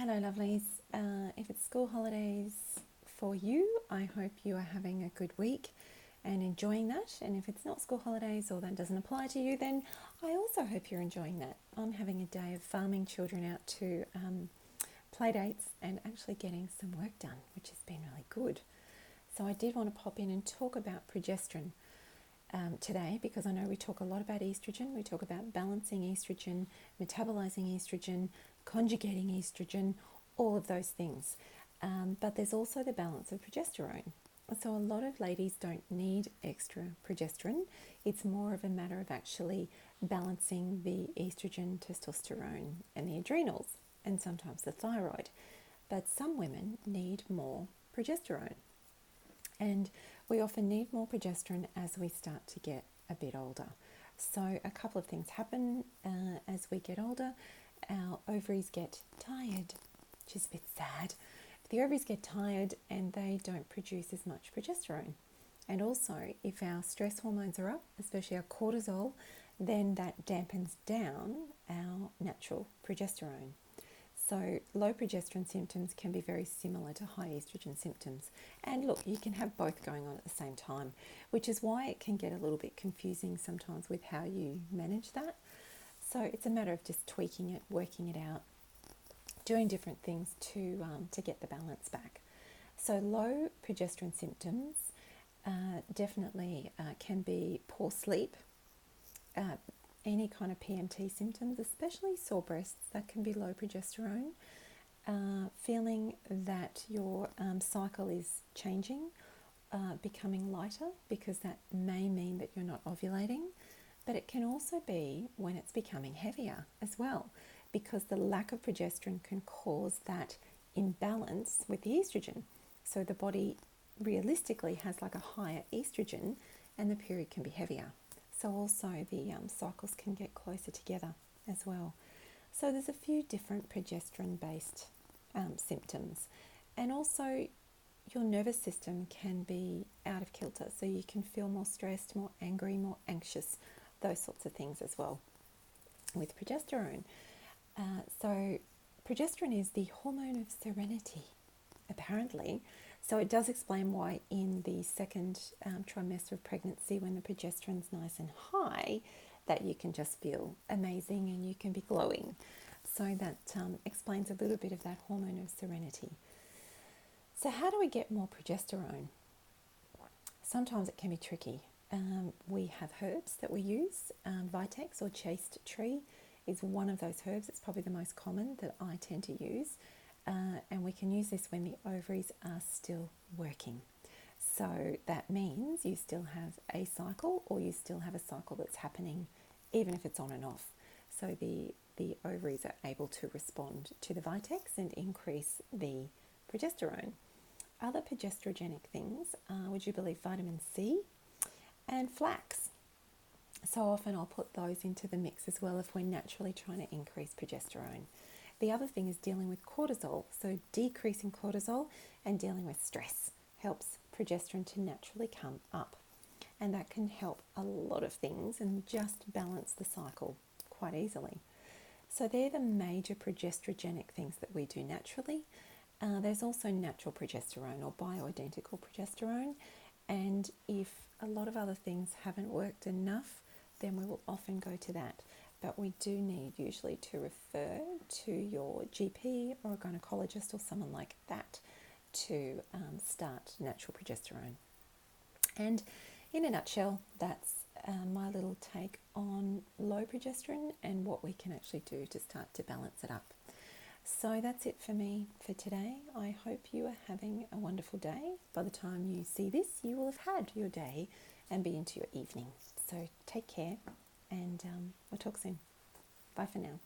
Hello, lovelies. If it's school holidays for you, I hope you are having a good week and enjoying that. And if it's not school holidays or that doesn't apply to you, then I also hope you're enjoying that. I'm having a day of farming children out to play dates and actually getting some work done, which has been really good. So I did want to pop in and talk about progesterone today, because I know we talk a lot about estrogen. We talk about balancing estrogen, metabolizing estrogen, conjugating estrogen, all of those things. But there's also the balance of progesterone. So a lot of ladies don't need extra progesterone. It's more of a matter of actually balancing the estrogen, testosterone, and the adrenals, and sometimes the thyroid. But some women need more progesterone. And we often need more progesterone as we start to get a bit older. So a couple of things happen as we get older. Our ovaries get tired, which is a bit sad. The ovaries get tired and they don't produce as much progesterone. And also, if our stress hormones are up, especially our cortisol, then that dampens down our natural progesterone. So low progesterone symptoms can be very similar to high estrogen symptoms. And look, you can have both going on at the same time, which is why it can get a little bit confusing sometimes with how you manage that. So it's a matter of just tweaking it, working it out, doing different things to get the balance back. So low progesterone symptoms definitely can be poor sleep, any kind of PMT symptoms, especially sore breasts, that can be low progesterone. Feeling that your cycle is changing, becoming lighter, because that may mean that you're not ovulating. But it can also be when it's becoming heavier as well, because the lack of progesterone can cause that imbalance with the estrogen. So the body realistically has like a higher estrogen and the period can be heavier. So also the cycles can get closer together as well. So there's a few different progesterone-based symptoms. And also your nervous system can be out of kilter. So you can feel more stressed, more angry, more anxious, those sorts of things as well with progesterone. So progesterone is the hormone of serenity, apparently. So it does explain why in the second trimester of pregnancy, when the progesterone's nice and high, that you can just feel amazing and you can be glowing. So that explains a little bit of that hormone of serenity. So how do we get more progesterone? Sometimes it can be tricky. We have herbs that we use. Vitex or chaste tree is one of those herbs. It's probably the most common that I tend to use. And we can use this when the ovaries are still working. So that means you still have a cycle, or you still have a cycle that's happening even if it's on and off. So the ovaries are able to respond to the Vitex and increase the progesterone. Other progesterogenic things are, would you believe, vitamin C and flax. So often I'll put those into the mix as well if we're naturally trying to increase progesterone. The other thing is dealing with cortisol. So decreasing cortisol and dealing with stress helps progesterone to naturally come up. And that can help a lot of things and just balance the cycle quite easily. So they're the major progesterogenic things that we do naturally. There's also natural progesterone or bioidentical progesterone. And if a lot of other things haven't worked enough, then we will often go to that. But we do need usually to refer to your GP or a gynecologist or someone like that to start natural progesterone. And in a nutshell, that's my little take on low progesterone and what we can actually do to start to balance it up. So that's it for me for today. I hope you are having a wonderful day. By the time you see this, you will have had your day and be into your evening. So take care, and we'll talk soon. Bye for now.